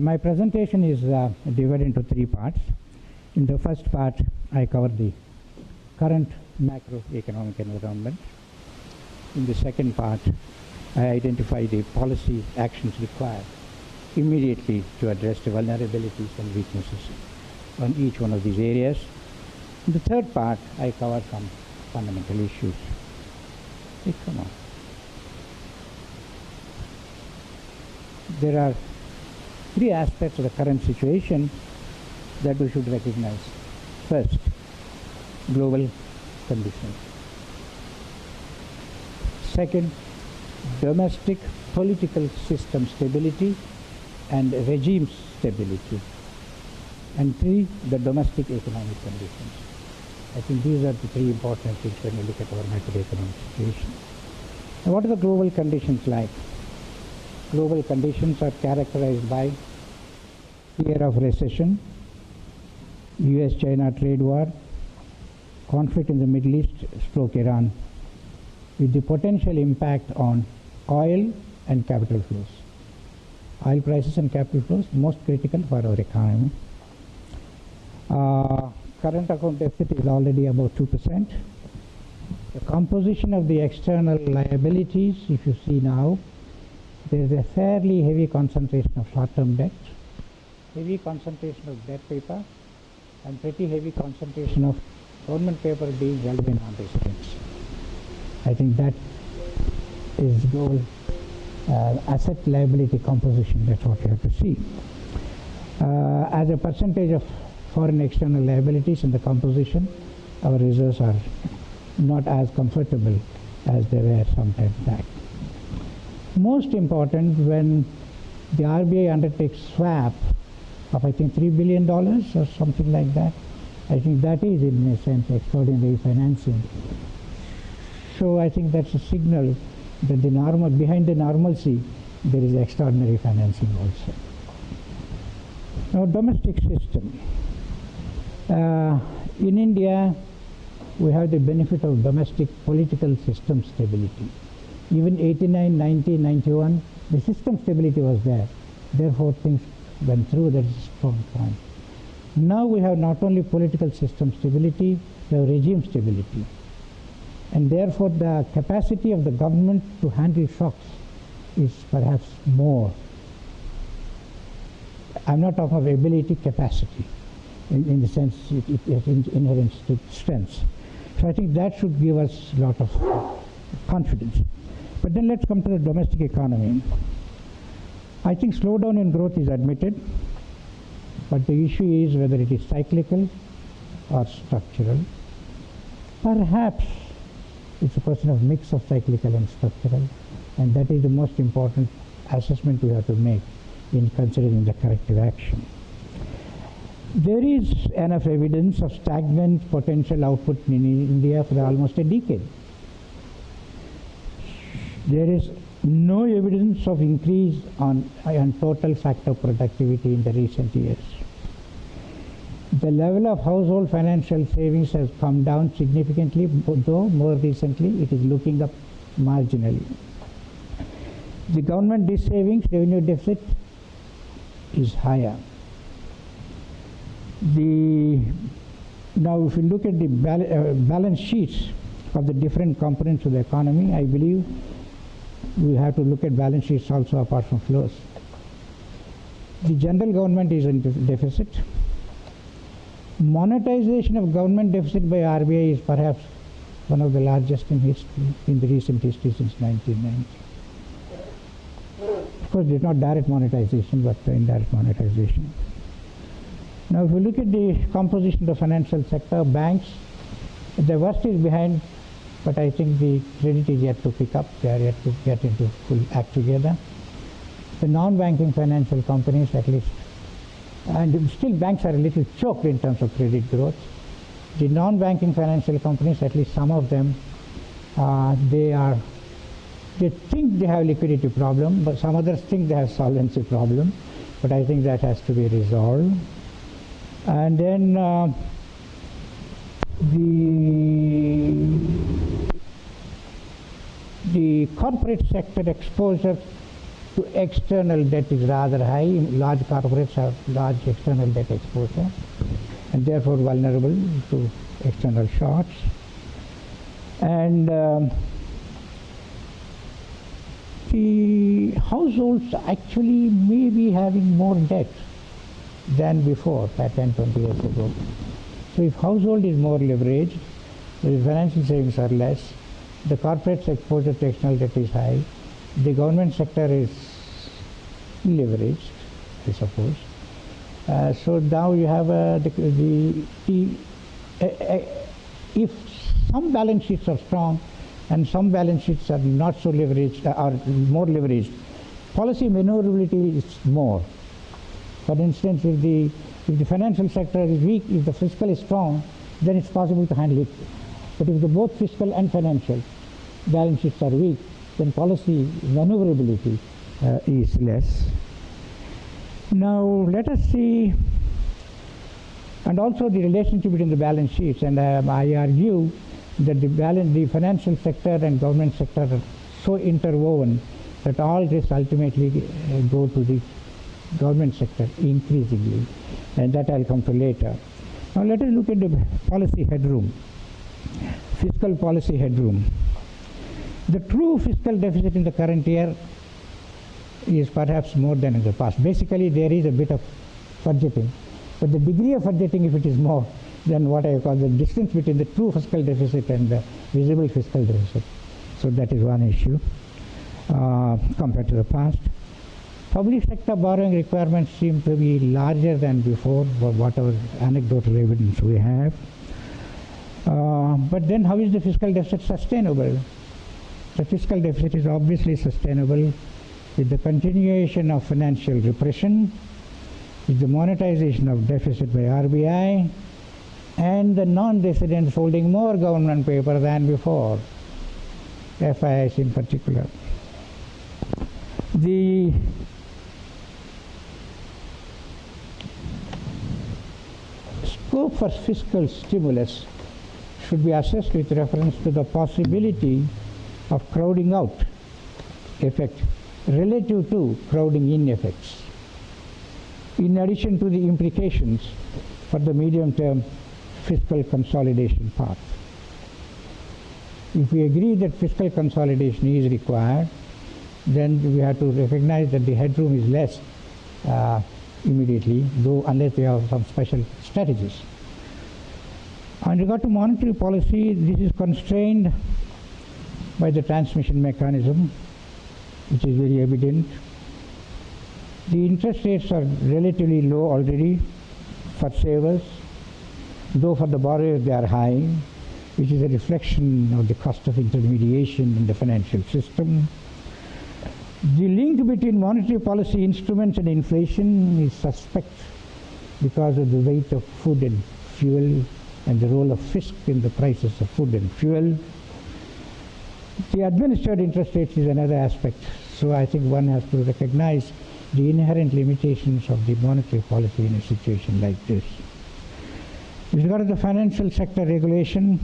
My presentation is divided into three parts. In the first part, I cover the current macroeconomic environment. In the second part, I identify the policy actions required immediately to address the vulnerabilities and weaknesses on each one of these areas. In the third part, I cover some fundamental issues. Hey, come on. There are three aspects of the current situation that we should recognize. First, global conditions. Second, domestic political system stability and regime stability. And three, the domestic economic conditions. I think these are the three important things when you look at our macroeconomic situation. Now, what are the global conditions like? Global conditions are characterized by fear of recession, US-China trade war, conflict in the Middle East, Iran, with the potential impact on oil and capital flows. Oil prices and capital flows, most critical for our economy. Current account deficit is already about 2%. The composition of the external liabilities, if you see now, there is a fairly heavy concentration of short-term debt, heavy concentration of debt paper, and pretty heavy concentration of government paper being held by non-residents. I think that is global asset liability composition. That's what you have to see. As a percentage of foreign external liabilities in the composition, our reserves are not as comfortable as they were some time back. Most important, when the RBI undertakes swap of I think $3 billion or something like that, I think that is in a sense extraordinary financing. So I think that's a signal that behind the normalcy there is extraordinary financing also. Now, domestic system. In India, we have the benefit of domestic political system stability. Even 89, 90, 91, the system stability was there. Therefore, things went through. That is a strong point. Now we have not only political system stability, we have regime stability. And therefore, the capacity of the government to handle shocks is perhaps more. I'm not talking of ability, capacity, in the sense it has inherent strengths. So I think that should give us a lot of confidence. But then let's come to the domestic economy. I think slowdown in growth is admitted, but the issue is whether it is cyclical or structural. Perhaps it's a question of mix of cyclical and structural, and that is the most important assessment we have to make in considering the corrective action. There is enough evidence of stagnant potential output in India for almost a decade. There is no evidence of increase on total factor productivity in the recent years. The level of household financial savings has come down significantly, though more recently it is looking up marginally. The government savings revenue deficit is higher. Now if you look at the balance sheets of the different components of the economy, I believe we have to look at balance sheets also apart from flows. The general government is in deficit. Monetization of government deficit by RBI is perhaps one of the largest in history, in the recent history since 1990. Of course, it's not direct monetization, but indirect monetization. Now, if we look at the composition of the financial sector, banks, the worst is behind, but I think the credit is yet to pick up. They are yet to get into full act together. The non-banking financial companies, at least, and still banks are a little choked in terms of credit growth. The non-banking financial companies, at least some of them, they think they have liquidity problem, but some others think they have solvency problem. But I think that has to be resolved. And then the corporate sector exposure to external debt is rather high. Large corporates have large external debt exposure and therefore vulnerable to external shocks. And the households actually may be having more debt than before, 10, 20 years ago. So if household is more leveraged, the financial savings are less, the corporate's exposure to external debt is high, the government sector is leveraged, I suppose. So now you have if some balance sheets are strong and some balance sheets are not so leveraged, are more leveraged, policy maneuverability is more. For instance, if the financial sector is weak, if the fiscal is strong, then it's possible to handle it. But if both fiscal and financial balance sheets are weak, then policy maneuverability is less. Now let us see, and also the relationship between the balance sheets, and I argue that the financial sector and government sector are so interwoven that all risks ultimately go to the government sector increasingly, and that I'll come to later. Now let us look at the policy headroom, fiscal policy headroom. The true fiscal deficit in the current year is perhaps more than in the past. Basically, there is a bit of budgeting, but the degree of budgeting, if it is more than what I call the distance between the true fiscal deficit and the visible fiscal deficit. So that is one issue compared to the past. Public sector borrowing requirements seem to be larger than before, for whatever anecdotal evidence we have. But then how is the fiscal deficit sustainable? The fiscal deficit is obviously sustainable with the continuation of financial repression, with the monetization of deficit by RBI, and the non-residents holding more government paper than before, FIIs in particular. The scope for fiscal stimulus should be assessed with reference to the possibility of crowding out effect relative to crowding in effects, in addition to the implications for the medium-term fiscal consolidation path. If we agree that fiscal consolidation is required, then we have to recognize that the headroom is less immediately, though unless we have some special strategies. In regard to monetary policy, this is constrained by the transmission mechanism, which is very evident. The interest rates are relatively low already for savers, though for the borrowers they are high, which is a reflection of the cost of intermediation in the financial system. The link between monetary policy instruments and inflation is suspect because of the weight of food and fuel and the role of fisc in the prices of food and fuel. The administered interest rates is another aspect, so I think one has to recognize the inherent limitations of the monetary policy in a situation like this. With regard to the financial sector regulation,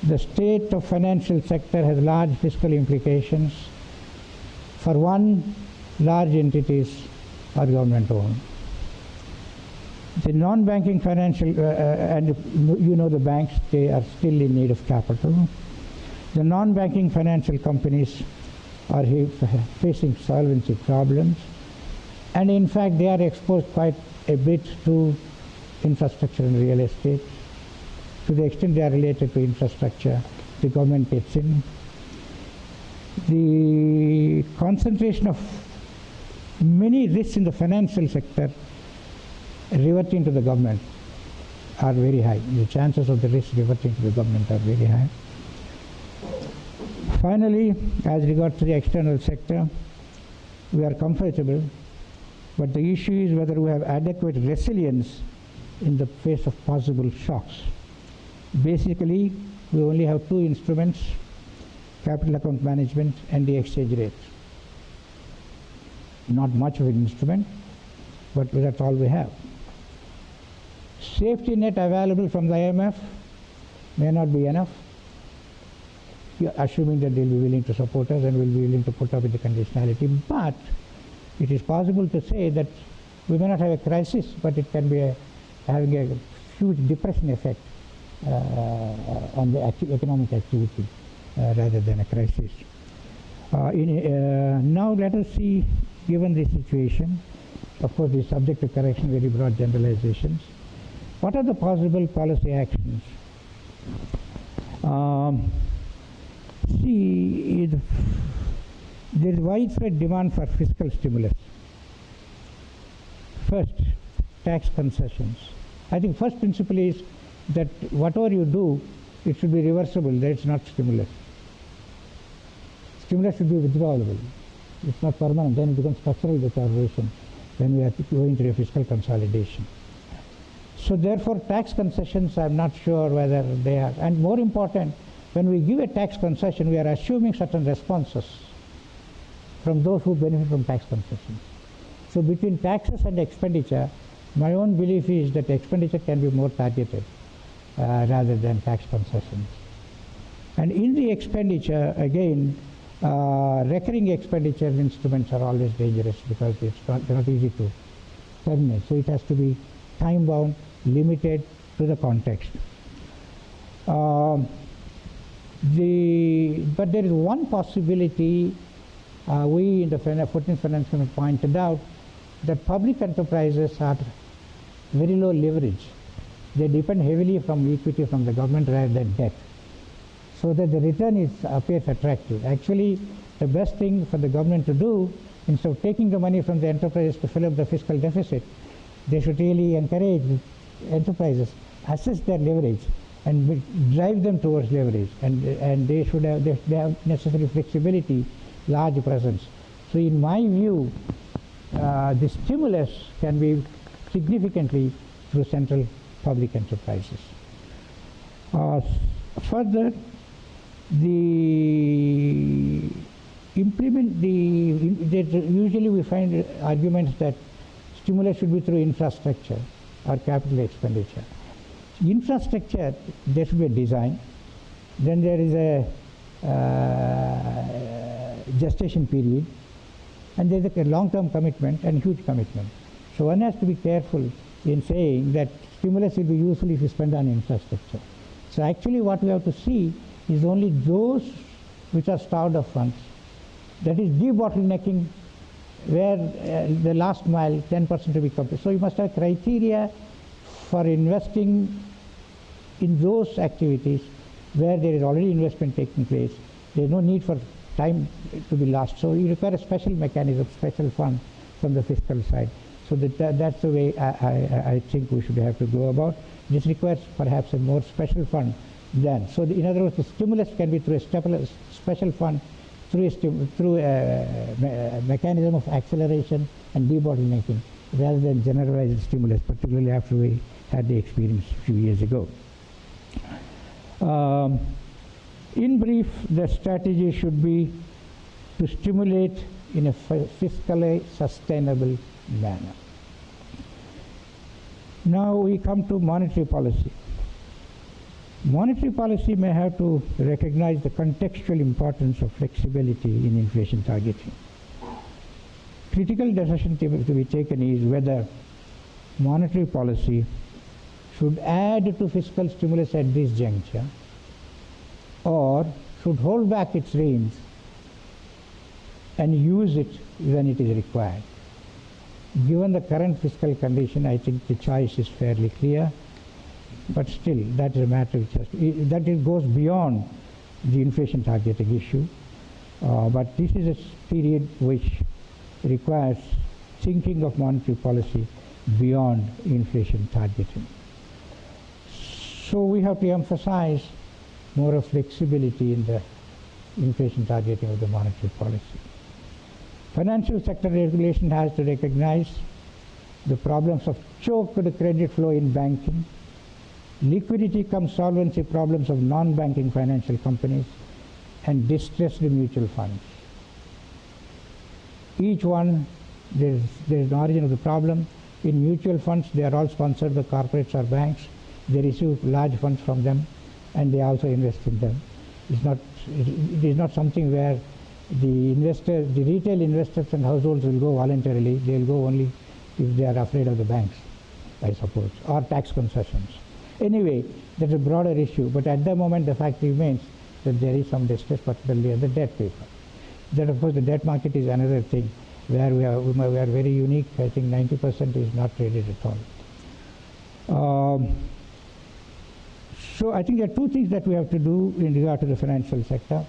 the state of financial sector has large fiscal implications. For one, large entities are government owned. The non-banking financial, and you know the banks, they are still in need of capital. The non-banking financial companies are facing solvency problems, and in fact they are exposed quite a bit to infrastructure and real estate. To the extent they are related to infrastructure, the government gets in. The concentration of many risks in the financial sector reverting to the government are very high. The chances of the risks reverting to the government are very high. Finally, as regards to the external sector, we are comfortable, but the issue is whether we have adequate resilience in the face of possible shocks. Basically, we only have two instruments: capital account management and the exchange rate. Not much of an instrument, but that's all we have. Safety net available from the IMF may not be enough. assuming that they'll be willing to support us and will be willing to put up with the conditionality. But it is possible to say that we may not have a crisis, but it can be having a huge depression effect on the economic activity rather than a crisis. Now let us see, given this situation, of course this is subject to correction, very broad generalizations, what are the possible policy actions? See, there is widespread demand for fiscal stimulus. First, tax concessions. I think first principle is that whatever you do, it should be reversible, that it's not stimulus. Stimulus should be withdrawable. It's not permanent, then it becomes structural deterioration when we are going through a fiscal consolidation. So therefore, tax concessions, I'm not sure whether they are, and more important, when we give a tax concession, we are assuming certain responses from those who benefit from tax concessions. So between taxes and expenditure, my own belief is that expenditure can be more targeted rather than tax concessions. And in the expenditure, again, recurring expenditure instruments are always dangerous because they're not easy to terminate. So it has to be time-bound, limited to the context. But there is one possibility we in the 14th Finance Committee pointed out, that public enterprises are very low leverage. They depend heavily from equity from the government rather than debt. So that the return appears attractive. Actually, the best thing for the government to do, instead of taking the money from the enterprises to fill up the fiscal deficit, they should really encourage enterprises, assess their leverage, and drive them towards leverage. And they should have necessary flexibility, large presence. So in my view, the stimulus can be significantly through central public enterprises. Further, usually we find arguments that stimulus should be through infrastructure or capital expenditure. Infrastructure, there should be a design, then there is a gestation period, and there is a long-term commitment and huge commitment. So one has to be careful in saying that stimulus will be useful if you spend on infrastructure. So actually what we have to see is only those which are starved of funds. That is debottlenecking, where the last mile, 10% to be completed. So you must have criteria for investing in those activities where there is already investment taking place. There is no need for time to be lost. So you require a special mechanism, special fund from the fiscal side. So that's the way I think we should have to go about. This requires perhaps a more special fund than. So in other words, the stimulus can be through a special fund, through a mechanism of acceleration and debottlenecking, rather than generalized stimulus, particularly after we had the experience a few years ago. In brief, the strategy should be to stimulate in a fiscally sustainable manner. Now we come to monetary policy. Monetary policy may have to recognize the contextual importance of flexibility in inflation targeting. Critical decision to be taken is whether monetary policy should add to fiscal stimulus at this juncture or should hold back its reins and use it when it is required. Given the current fiscal condition, I think the choice is fairly clear, but still that is a matter which it goes beyond the inflation targeting issue, but this is a period which requires thinking of monetary policy beyond inflation targeting. So we have to emphasize more of flexibility in the inflation targeting of the monetary policy. Financial sector regulation has to recognize the problems of choked credit flow in banking, liquidity cum solvency problems of non-banking financial companies, and distressed mutual funds. Each one, there is an origin of the problem. In mutual funds, they are all sponsored by corporates or banks. They receive large funds from them, and they also invest in them. it is not something where the retail investors and households will go voluntarily. They will go only if they are afraid of the banks, I suppose, or tax concessions. Anyway, that's a broader issue, but at the moment the fact remains that there is some distress, particularly on the debt paper. That, of course, the debt market is another thing where we are very unique. I think 90% is not traded at all. So I think there are two things that we have to do in regard to the financial sector.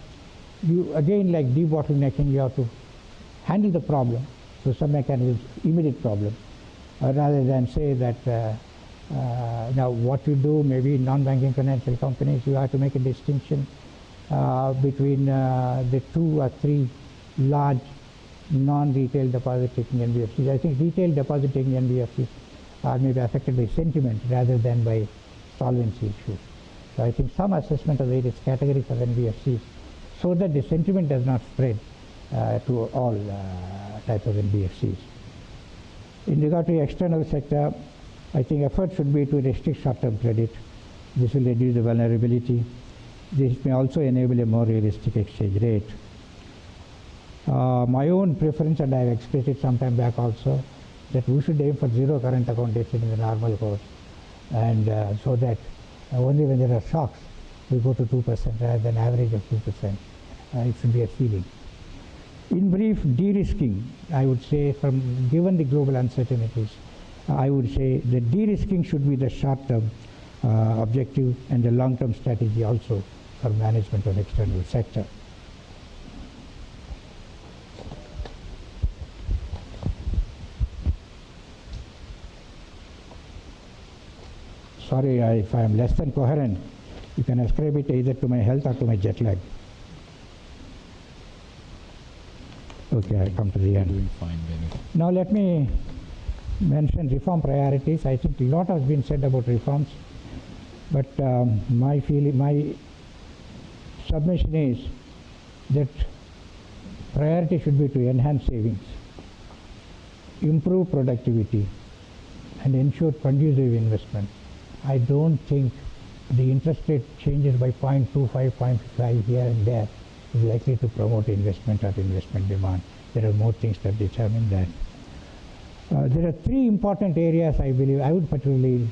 Again, like debottlenecking, you have to handle the problem through some mechanisms, immediate problem, rather than say that now what you do, maybe in non-banking financial companies, you have to make a distinction between the 2 or 3 large non-retail deposit-taking NBFCs. I think retail deposit-taking NBFCs are maybe affected by sentiment rather than by solvency issues. So I think some assessment of various categories of NBFCs so that the sentiment does not spread to all types of NBFCs. In regard to the external sector, I think effort should be to restrict short-term credit. This will reduce the vulnerability. This may also enable a more realistic exchange rate. My own preference, and I have expressed it some time back also, that we should aim for zero current account deficit in the normal course, and so that only when there are shocks we go to 2% rather than average of 2%. It should be a ceiling. In brief, de-risking, I would say, given the global uncertainties, I would say the de-risking should be the short-term objective and the long-term strategy also for management of external sector. Sorry if I am less than coherent. You can ascribe it either to my health or to my jet lag. Okay, I come to the end. Doing fine, Venu. Now let me mention reform priorities. I think a lot has been said about reforms, but my submission is that priority should be to enhance savings, improve productivity, and ensure conducive investment. I don't think the interest rate changes by 0.25, 0.5 here and there is likely to promote investment or investment demand. There are more things that determine that. There are 3 important areas I believe I would particularly,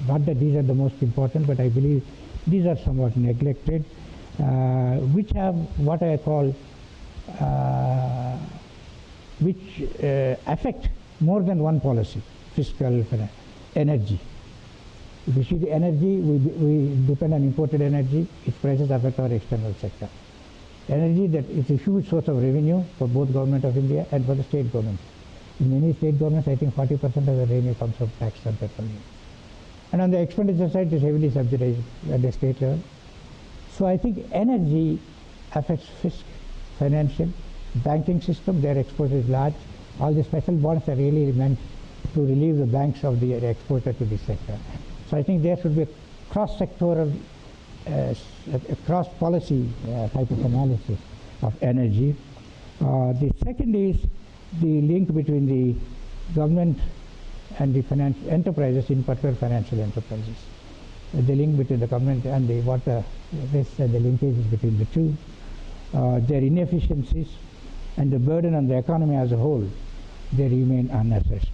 not that these are the most important, but I believe these are somewhat neglected, which have what I call, which affect more than one policy: fiscal, energy. If you see the energy, we depend on imported energy. Its prices affect our external sector. Energy, that is a huge source of revenue for both Government of India and for the state governments. In many state governments, I think 40% of the revenue comes from tax on petroleum. And on the expenditure side, it is heavily subsidized at the state level. So I think energy affects fiscal, financial, banking system. Their exposure is large. All the special bonds are really meant to relieve the banks of their exposure to this sector. So I think there should be a cross-sectoral, a cross-policy type of analysis of energy. The second is the link between the government and the financial enterprises, in particular financial enterprises. The link between the government and the risks and the linkages between the two, their inefficiencies and the burden on the economy as a whole, they remain unassessed.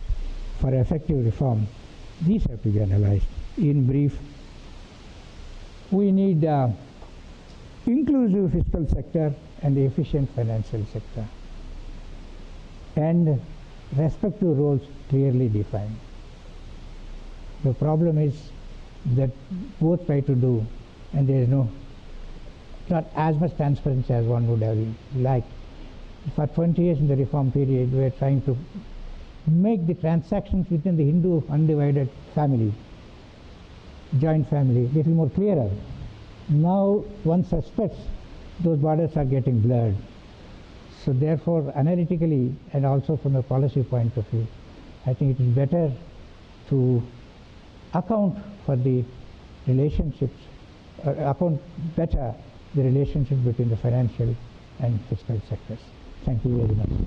For effective reform, these have to be analyzed. In brief, we need inclusive fiscal sector and efficient financial sector, and respective roles clearly defined. The problem is that both try to do, and there is not as much transparency as one would have liked. For 20 years in the reform period, we were trying to make the transactions within the Hindu undivided family, joint family, little more clearer. Now one suspects those borders are getting blurred. So therefore, analytically and also from a policy point of view, I think it is better to account for the relationships, account better the relationship between the financial and fiscal sectors. Thank you very much.